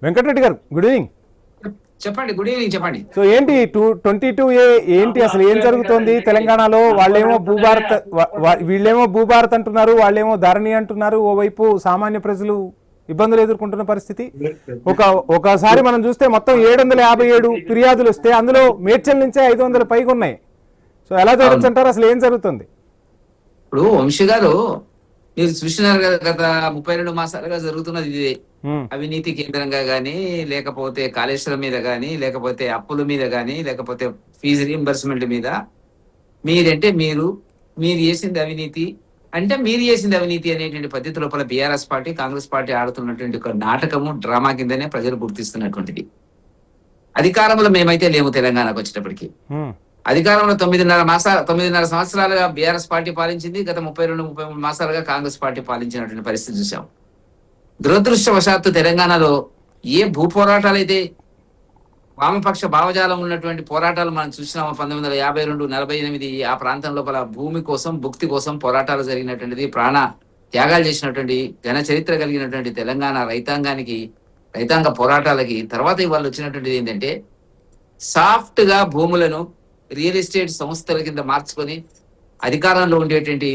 వెంకటరెడ్డి గారు good evening. చెప్పండి. Good evening. చెప్పండి. సో ఏంటి 22A ఏంటి అసలు ఏం జరుగుతోంది తెలంగాణలో? వాళ్ళేమో భూభారత్ వీళ్ళేమో భూభారత్ అంటున్నారు, వాళ్ళేమో ధరణి అంటున్నారు. ఓవైపు సామాన్య ప్రజలు ఇబ్బందులు ఎదుర్కొంటున్న పరిస్థితి. ఒకసారి మనం చూస్తే మొత్తం 757 ఫిర్యాదులు వస్తే అందులో మేడ్చల్ నుంచే 500 పైగా ఉన్నాయి. సో ఎలా జరగచ్చు అంటారు? అసలు ఏం జరుగుతుంది? ఇప్పుడు వంశీ గారు మీరు చూసినారు కదా, గత 32 మాసాలుగా జరుగుతున్నది ఇదే. అవినీతి కేంద్రంగా గానీ, లేకపోతే కాళేశ్వరం మీద గానీ, లేకపోతే అప్పుల మీద గానీ, లేకపోతే ఫీజు రీఎంబర్స్మెంట్ మీద మీరంటే మీరు చేసింది అవినీతి అంటే మీరు చేసింది అవినీతి అనేటువంటి పద్ధతి లోపల బీఆర్ఎస్ పార్టీ, కాంగ్రెస్ పార్టీ ఆడుతున్నటువంటి ఒక నాటకము, డ్రామా కిందనే ప్రజలు గుర్తిస్తున్నటువంటిది. అధికారంలో మేమైతే లేము. తెలంగాణకు వచ్చేటప్పటికి అధికారంలో 9.5 సంవత్సరాలుగా బీఆర్ఎస్ పార్టీ పాలించింది. గత 32-33 మాసాలుగా కాంగ్రెస్ పార్టీ పాలించినటువంటి పరిస్థితి చూసాం. దురదృష్టవశాత్తు తెలంగాణలో ఏ భూ పోరాటాలు అయితే వామపక్ష భావజాలం ఉన్నటువంటి పోరాటాలు మనం చూసినాము. 1952, 48 ఆ ప్రాంతం లోపల భూమి కోసం, భుక్తి కోసం పోరాటాలు జరిగినటువంటిది, ప్రాణ త్యాగాలు చేసినటువంటి ఘన చరిత్ర కలిగినటువంటి తెలంగాణ రైతాంగ పోరాటాలకి తర్వాత ఇవాళ వచ్చినటువంటిది ఏంటంటే సాఫ్ట్ గా భూములను రియల్ ఎస్టేట్ సంస్థల కింద మార్చుకొని అధికారంలో ఉండేటువంటి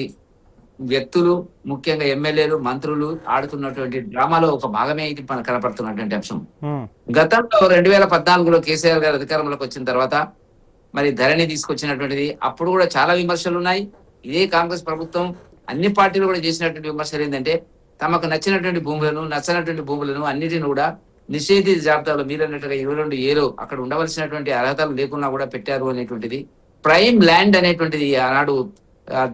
వ్యక్తులు, ముఖ్యంగా ఎమ్మెల్యేలు, మంత్రులు ఆడుతున్నటువంటి డ్రామాలో ఒక భాగమే ఇది మనకు కనపడుతున్నటువంటి అంశం. గతంలో 2014లో కేసీఆర్ గారు అధికారంలోకి వచ్చిన తర్వాత మరి ధరణి తీసుకొచ్చినటువంటిది, అప్పుడు కూడా చాలా విమర్శలు ఉన్నాయి. ఇదే కాంగ్రెస్ ప్రభుత్వం అన్ని పార్టీలు కూడా చేసినటువంటి విమర్శలు ఏంటంటే తమకు నచ్చినటువంటి భూములను, నచ్చనటువంటి భూములను అన్నిటిని కూడా నిషేధిత జాబితాలో మీరన్నట్టుగా 22A అక్కడ ఉండవలసినటువంటి అర్హతలు లేకున్నా కూడా పెట్టారు అనేటువంటిది, ప్రైమ్ ల్యాండ్ అనేటువంటిది ఆనాడు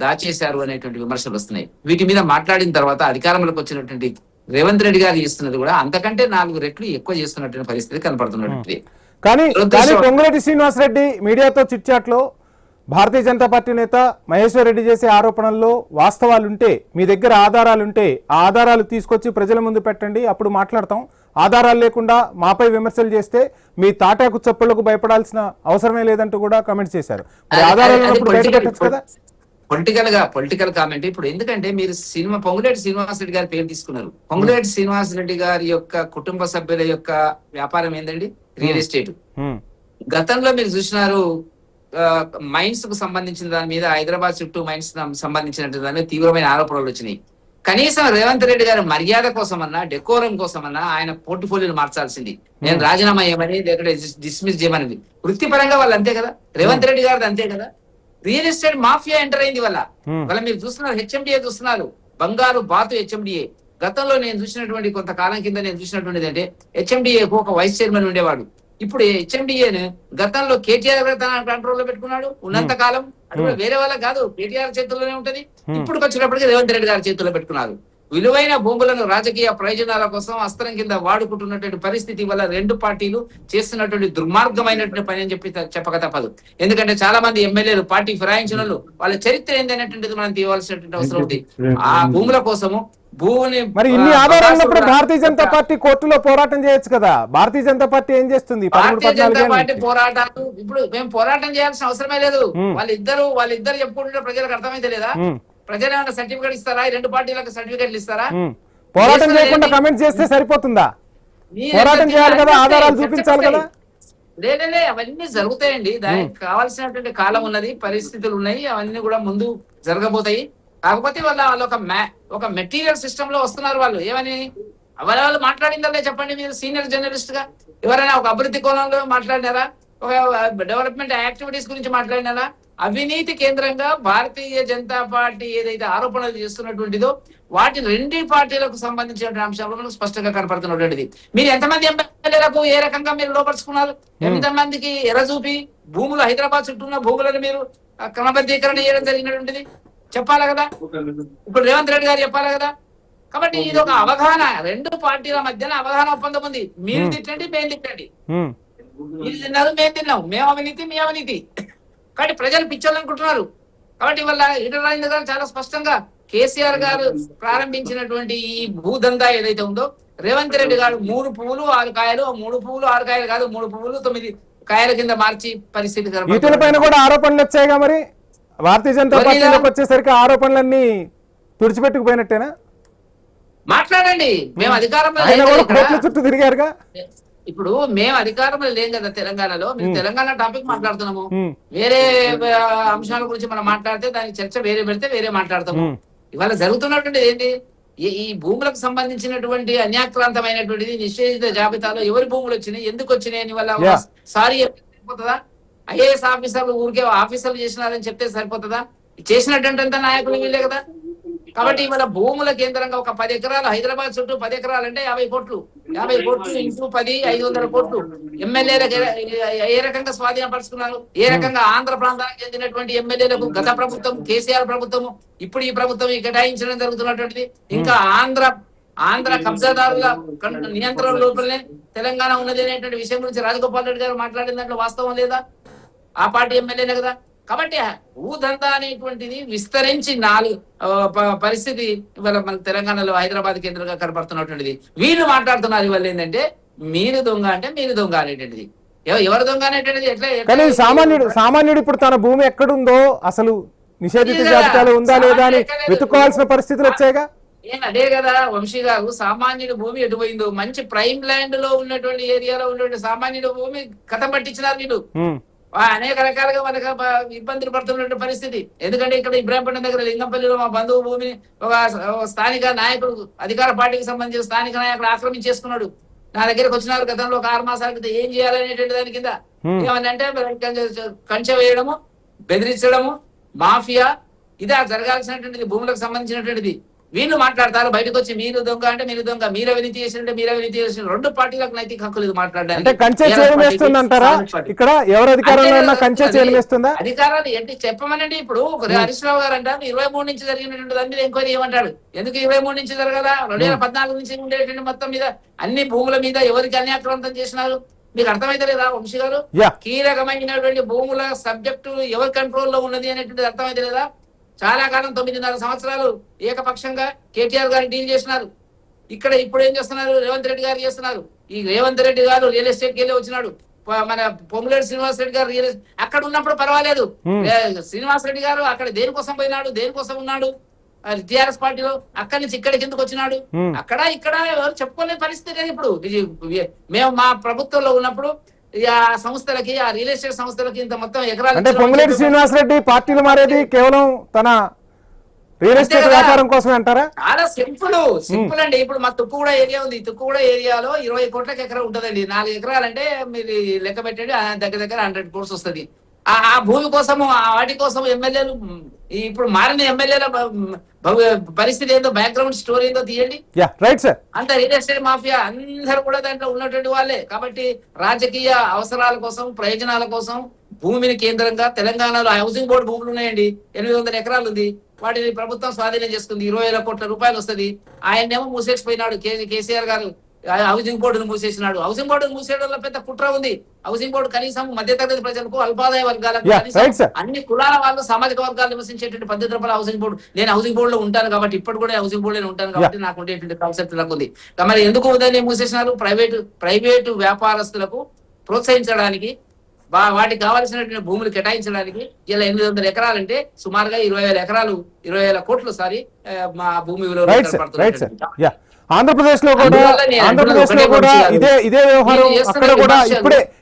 దాచేశారు అనేటువంటి విమర్శలు వస్తున్నాయి. వీటి మీద మాట్లాడిన తర్వాత అధికారంలోకి వచ్చినటువంటి రేవంత్ రెడ్డి గారు చేస్తున్నది కూడా అంతకంటే 4 రెట్లు ఎక్కువ చేస్తున్నటువంటి పరిస్థితి కనపడుతున్నటువంటి. కానీ పొంగులేటి శ్రీనివాసరెడ్డి మీడియాతో చిట్చాట్లో భారతీయ జనతా పార్టీ నేత మహేశ్వర్ రెడ్డి చేసే ఆరోపణల్లో వాస్తవాలుంటే, మీ దగ్గర ఆధారాలుంటే ఆ ఆధారాలు తీసుకొచ్చి ప్రజల ముందు పెట్టండి, అప్పుడు మాట్లాడతాం. ఆధారాలు లేకుండా మాపై విమర్శలు చేస్తే మీ తాటాకు చప్పులకు భయపడాల్సిన అవసరమే లేదంటూ కూడా కామెంట్ చేశారు. Political comment. ఇప్పుడు ఎందుకంటే మీరు పొంగులేటి శ్రీనివాసరెడ్డి గారి పేరు తీసుకున్నారు. పొంగులేటి శ్రీనివాసరెడ్డి గారి యొక్క కుటుంబ సభ్యుల యొక్క వ్యాపారం ఏందండి? Real estate. గతంలో మీరు చూసినారు, మైన్స్ కు సంబంధించిన దాని మీద, హైదరాబాద్ చుట్టూ మైన్స్ సంబంధించిన దాని మీద తీవ్రమైన ఆరోపణలు వచ్చినాయి. కనీసం రేవంత్ రెడ్డి గారు మర్యాద కోసమన్నా, డెకోరం కోసమన్నా ఆయన పోర్ట్ఫోలియోని మార్చాల్సింది. నేను రాజీనామా చేయమని, లేకపోతే డిస్మిస్ చేయమని. వృత్తిపరంగా వాళ్ళు అంతే కదా, రేవంత్ రెడ్డి గారిది అంతే కదా. రియల్ ఎస్టేట్ మాఫియా ఎంటర్ అయింది వాళ్ళ మీరు చూస్తున్నారు. హెచ్ఎండిఏ చూస్తున్నారు, బంగారు బాతు హెచ్ఎండిఏ. గతంలో నేను చూసినటువంటి కొంతకాలం కింద నేను చూసినటువంటిది అంటే హెచ్ఎండిఏకు ఒక వైస్ చైర్మన్ ఉండేవాడు. ఇప్పుడు హెచ్ఎండిఏను గతంలో కేటీఆర్ తన కంట్రోల్ లో పెట్టుకున్నాడు ఉన్నంత కాలం. అటు వేరే వాళ్ళ కాదు, కేటీఆర్ చేతుల్లోనే ఉంటది. ఇప్పుడు వచ్చినప్పటికీ రేవంత్ రెడ్డి గారి చేతుల్లో పెట్టుకున్నారు. విలువైన భూములను రాజకీయ ప్రయోజనాల కోసం అస్త్రం కింద వాడుకుంటున్నటువంటి పరిస్థితి వల్ల 2 పార్టీలు చేస్తున్నటువంటి దుర్మార్గమైనటువంటి పని అని చెప్పక తప్పదు. ఎందుకంటే చాలా మంది ఎమ్మెల్యేలు, పార్టీ ఫిరాయించిన వాళ్ళ చరిత్ర ఏందనేటువంటిది మనం తీయవలసినటువంటి అవసరం ఉంది. ఆ భూముల కోసము భూమిని మరి ఇన్ని ఆధారాలు ఉన్నప్పుడు భారతీయ జనతా పార్టీ కోర్టులో పోరాటం చేయొచ్చు కదా. భారతీయ జనతా పార్టీ ఏం చేస్తుంది? భారతీయ జనతా పార్టీ పోరాటాలు ఇప్పుడు మేము పోరాటం చేయాల్సిన అవసరమే లేదు. వాళ్ళిద్దరు చెప్పుకుంటుంటే ప్రజలకు అర్థమైతే లేదా? ప్రజలు ఏమైనా సర్టిఫికేట్ ఇస్తారా? 2 పార్టీలకు సర్టిఫికేట్లు ఇస్తారా? పోరాటం చేయకుండా కమెంట్ చేస్తే సరిపోతుందా? పోరాటం చేయాలి కదా, ఆధారాలు చూపించాలి కదా. లేదే, అవన్నీ జరుగుతాయండి. దానికి కావాల్సినటువంటి కాలం ఉన్నది, పరిస్థితులు ఉన్నాయి, అవన్నీ కూడా ముందు జరగబోతాయి. కాకపోతే వాళ్ళు ఒక మెటీరియల్ సిస్టమ్ లో వస్తున్నారు. వాళ్ళు ఏమని వాళ్ళు మాట్లాడిందలే చెప్పండి. మీరు సీనియర్ జర్నలిస్ట్ గా ఎవరైనా ఒక అభివృద్ధి కోణంలో మాట్లాడినారా? ఒక డెవలప్మెంట్ యాక్టివిటీస్ గురించి మాట్లాడినారా? అవినీతి కేంద్రంగా భారతీయ జనతా పార్టీ ఏదైతే ఆరోపణలు చేస్తున్నటువంటిదో వాటి 2 పార్టీలకు సంబంధించిన అంశాలు మనకు స్పష్టంగా కనపడుతున్నటువంటిది. మీరు ఎంతమంది ఎమ్మెల్యేలకు ఏ రకంగా మీరు లోపరుచుకున్నారు? ఎంతమందికి ఎర్రచూపి భూములు, హైదరాబాద్ చుట్టూ ఉన్న భూములను మీరు క్రమబద్ధీకరణ చేయడం జరిగినటువంటిది చెప్పాలి కదా. ఇప్పుడు రేవంత్ రెడ్డి గారు చెప్పాలి కదా. కాబట్టి ఇది ఒక అవగాహన, 2 పార్టీల మధ్యన అవగాహన ఒప్పందం ఉంది. మీరు తిట్టండి, మేము తిట్టండి. మీరు తిన్నారు, మేము తిన్నాం. మేము అవినీతి, మీ అవినీతి. కాబట్టి ప్రజలు పిచ్చోళ్ళనుకుంటున్నారు. కాబట్టి వాళ్ళ ఈటల రాజేందర్ గారు చాలా స్పష్టంగా కేసీఆర్ గారు ప్రారంభించినటువంటి ఈ భూదందా ఏదైతే ఉందో, రేవంత్ రెడ్డి గారు 3 పువ్వులు 6 కాయలు, 3 పువ్వులు 6 కాయలు కాదు, 3 పువ్వులు 9 కాయల కింద మార్చి పరిస్థితి. వీటిపైన కూడా ఆరోపణలు వచ్చాయిగా. మరి భారతీయ జనతా పార్టీలోకి వచ్చేసరికి ఆరోపణలన్నీ తుడిచిపెట్టుకుపోయినట్టేనా? మాట్లాడండి. మేము అధికారంలో ఆయన లేం కూడా కదా ఇక్కడ. కోట్ల చుట్టూ తిరిగారుగా. ఇప్పుడు మేము అధికారంలో లేం కదా తెలంగాణలో. మేము తెలంగాణ టాపిక్ మాట్లాడుతున్నాము. ఉమ్, వేరే అంశాల గురించి మనం మాట్లాడితే దానికి చర్చ వేరే పెడితే వేరే మాట్లాడతాము. ఇవాళ జరుగుతున్నటువంటి ఏంటి, ఈ భూములకు సంబంధించినటువంటి అన్యాక్రాంతమైనటువంటిది నిషేధిత జాబితాలో ఎవరి భూములు వచ్చినాయి, ఎందుకు వచ్చినాయి అని వల్ల Yeah. సారీ సరిపోతుందా? ఐఏఎస్ ఆఫీసర్లు ఊరికే ఆఫీసర్లు చేసినారని చెప్తే సరిపోతుందా? చేసినటువంటి నాయకులు వీళ్ళే కదా. కాబట్టి ఇవాళ భూముల కేంద్రంగా ఒక 10 ఎకరాలు హైదరాబాద్ చుట్టూ 10 ఎకరాలు అంటే 50 కోట్లు. 50 కోట్లు ఇంటూ 10 500 కోట్లు ఎమ్మెల్యేలకు ఏ రకంగా స్వాధీనపరుచుకున్నారు? ఏ రకంగా ఆంధ్ర ప్రాంతానికి చెందినటువంటి ఎమ్మెల్యేలకు గత ప్రభుత్వం కేసీఆర్ ప్రభుత్వము ఇప్పుడు ఈ ప్రభుత్వం కేటాయించడం జరుగుతున్నటువంటిది. ఇంకా ఆంధ్ర కబ్జాదారుల నియంత్రణ లోపలనే తెలంగాణ ఉన్నది అనేటువంటి విషయం గురించి రాజగోపాల్ రెడ్డి గారు మాట్లాడిన దాంట్లో వాస్తవం లేదా? ఆ పార్టీ ఎమ్మెల్యేనే కదా. కాబట్టి భూదందా అనేటువంటిది విస్తరించి పరిస్థితి ఇవాళ మన తెలంగాణలో హైదరాబాద్ కేంద్రంగా కనపడుతున్నటువంటిది. వీళ్ళు మాట్లాడుతున్నారు ఇవాళ ఏంటంటే మీరు దొంగ అంటే మీరు దొంగ అనేటువంటిది. ఎవరు దొంగ అనేటువంటిది కానీ సామాన్యుడు ఇప్పుడు తన భూమి ఎక్కడుందో అసలు నిషేధిత జాబితాలో ఉందా లేదా అని వెతుక్కోవాల్సిన పరిస్థితులు వచ్చాయిగా. అదే కదా వంశీ గారు, సామాన్యుడి భూమి ఎటు పోయిందో, మంచి ప్రైమ్ ల్యాండ్ లో ఉన్నటువంటి ఏరియాలో ఉన్నటువంటి సామాన్యుడి భూమి కథం పట్టించినారు వీళ్ళు. అనేక రకాలుగా మనకు ఇబ్బందులు పడుతున్న పరిస్థితి. ఎందుకంటే ఇక్కడ ఇబ్రాహీంపట్నం దగ్గర లింగంపల్లిలో మా బంధువు భూమిని ఒక స్థానిక నాయకుడు, అధికార పార్టీకి సంబంధించిన స్థానిక నాయకుడు ఆక్రమించేసుకున్నాడు. నా దగ్గరకు వచ్చినారు గతంలో ఒక 6 మాసాల క్రితం. ఏం చేయాలనేటువంటి దాని కింద ఏమనంటే కంచె వేయడము, బెదిరించడము, మాఫియా, ఇదే జరగాల్సినటువంటిది భూములకు సంబంధించినటువంటిది. వీళ్ళు మాట్లాడతారు బయటకు వచ్చి మీరు దొంగ అంటే మీరు దొంగ, మీరు అవినీతి చేసినట్టే మీరు అవినీతి చేసిన. రెండు పార్టీలకు నైతిక హక్కు లేదు మాట్లాడడానికి. ఇక్కడ ఎవరు అధికారంలో కంచె చేయలేస్తుందా? అధికారాలు ఏంటి చెప్పమనండి. ఇప్పుడు హరీష్ రావు గారు అంటారు 23 నుంచి జరిగినటువంటి దాని మీద ఎంక్వైరీ ఏమంటాడు. ఎందుకు 23 నుంచి జరగదా? 2014 నుంచి ఉండేటువంటి మొత్తం మీద అన్ని భూముల మీద ఎవరికి అన్యాక్రాంతం చేసినారు మీకు అర్థమైతే లేదా వంశీ గారు? కీలకమైనటువంటి భూముల సబ్జెక్టు ఎవరి కంట్రోల్లో ఉన్నది అనేటువంటిది అర్థమైతే లేదా? చాలా కాలం 9.5 సంవత్సరాలు ఏకపక్షంగా కేటీఆర్ గారు డీల్ చేసినారు. ఇక్కడ ఇప్పుడు ఏం చేస్తున్నారు? రేవంత్ రెడ్డి గారు చేస్తున్నారు. ఈ రేవంత్ రెడ్డి గారు రియల్ ఎస్టేట్ కి వెళ్ళి వచ్చినాడు. మన పొంగులేటి శ్రీనివాస్ రెడ్డి గారు అక్కడ ఉన్నప్పుడు పర్వాలేదు. శ్రీనివాస్ రెడ్డి గారు అక్కడ దేనికోసం పోయినాడు, దేనికోసం ఉన్నాడు టిఆర్ఎస్ పార్టీలో, అక్కడి నుంచి ఇక్కడికి ఎందుకు వచ్చినాడు? అక్కడ ఇక్కడ ఎవరు చెప్పుకోలేని పరిస్థితి లేదు. ఇప్పుడు మేము మా ప్రభుత్వంలో ఉన్నప్పుడు ఆ సంస్థలకి, ఆ రియల్ ఎస్టేట్ సంస్థలకి ఇంత మొత్తం ఎకరాలు అంటే పొంగులేటి శ్రీనివాస్ రెడ్డి పార్టీలు మారేది కేవలం తన రియల్ ఎస్టేట్ వ్యాపారం కోసమే అంటారా? చాలా సింపుల్ అండి. ఇప్పుడు మా తుక్కుగూడ ఏరియా ఉంది. తుక్కుగూడ ఏరియాలో 20 కోట్లకి ఎకరం ఉంటదండి. 4 ఎకరాలంటే మీరు లెక్క పెట్టండి, దగ్గర 100 crores వస్తుంది. ఆ భూమి కోసము, వాటి కోసం ఎమ్మెల్యేలు, ఇప్పుడు మారిన ఎమ్మెల్యేల పరిస్థితి ఏందో, బ్యాక్గ్రౌండ్ స్టోరీ ఏందో తీయండి. అంత రియల్ ఎస్టేట్ మాఫియా అందరూ కూడా దాంట్లో ఉన్నటువంటి వాళ్ళే. కాబట్టి రాజకీయ అవసరాల కోసం, ప్రయోజనాల కోసం భూమిని కేంద్రంగా తెలంగాణలో హౌసింగ్ బోర్డు భూములు ఉన్నాయండి. 800 ఎకరాలు ఉంది. వాటిని ప్రభుత్వం స్వాధీనం చేసుకుంది. 20,000 కోట్ల రూపాయలు వస్తుంది. ఆయనేమో మూసేసిపోయినాడు కేసీఆర్ గారు. హౌసింగ్ బోర్డును మూసేసినాడు. హౌసింగ్ బోర్డును మూసేయడం వల్ల పెద్ద కుట్ర ఉంది. హౌసింగ్ బోర్డు కనీసం మధ్యతరగతి ప్రజలకు, అల్పాదాయ వర్గాలకు, అన్ని కులాల వాళ్ళు, సామాజిక వర్గాలు నివసించేటువంటి పద్ధతి రూపాయల హౌసింగ్ బోర్డు. నేను హౌసింగ్ బోర్డు లో ఉంటాను కాబట్టి, ఇప్పటి కూడా హౌసింగ్ బోర్డు ఉంటాను కాబట్టి నాకు ఉండేటువంటి కాన్సెప్ట్ నాకు ఉంది. మరి ఎందుకు ఉదయం మూసేసినారు? ప్రైవేటు వ్యాపారస్తులకు ప్రోత్సహించడానికి, వాటికి కావాల్సినటువంటి భూములు కేటాయించడానికి. ఇలా 800 ఎకరాలంటే సుమారుగా 20,000 ఎకరాలు, 20,000 కోట్లు మా భూమి విలువ. ఆంధ్రప్రదేశ్ లో కూడా ఇదే వ్యవహారం అక్కడ కూడా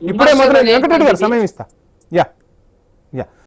ఇప్పుడే మొదలైంది. వెంకటరెడ్డి గారు సమయం ఇస్తా.